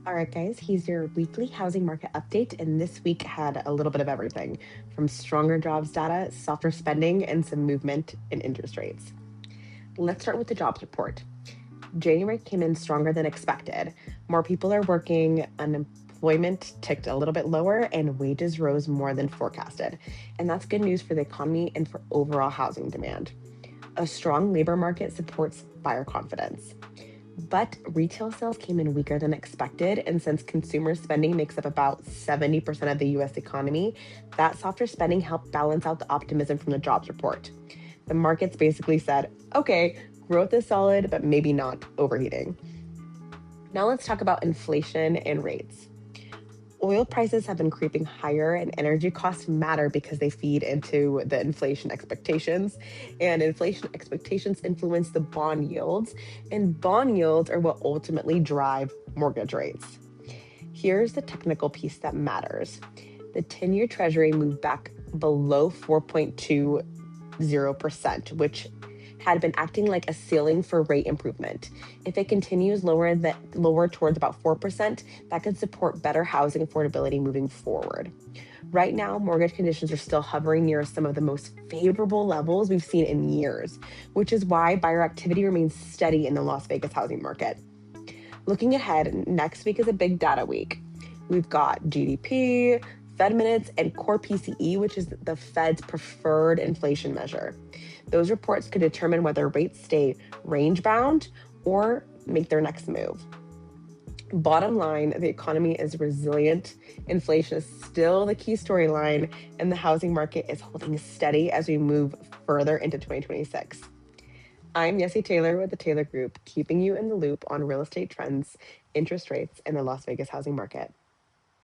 All right, guys, here's your weekly housing market update. And this week had a little bit of everything from stronger jobs data, softer spending, and some movement in interest rates. Let's start with the jobs report. January came in stronger than expected. More people are working, unemployment ticked a little bit lower, and wages rose more than forecasted. And that's good news for the economy and for overall housing demand. A strong labor market supports buyer confidence. But retail sales came in weaker than expected. And since consumer spending makes up about 70% of the US economy, that softer spending helped balance out the optimism from the jobs report. The markets basically said, okay, growth is solid, but maybe not overheating. Now let's talk about inflation and rates. Oil prices have been creeping higher, and energy costs matter because they feed into the inflation expectations. And inflation expectations influence the bond yields, and bond yields are what ultimately drive mortgage rates. Here's the technical piece that matters. The 10-year Treasury moved back below 4.20%, which had been acting like a ceiling for rate improvement. If it continues lower towards about 4%, that could support better housing affordability moving forward. Right now, mortgage conditions are still hovering near some of the most favorable levels we've seen in years, which is why buyer activity remains steady in the Las Vegas housing market. Looking ahead, next week is a big data week. We've got GDP, Fed minutes, and core PCE, which is the Fed's preferred inflation measure. Those reports could determine whether rates stay range bound or make their next move. Bottom line, the economy is resilient, inflation is still the key storyline, and the housing market is holding steady as we move further into 2026. I'm Yessie Taylor with the Taylor Group, keeping you in the loop on real estate trends, interest rates, and the Las Vegas housing market.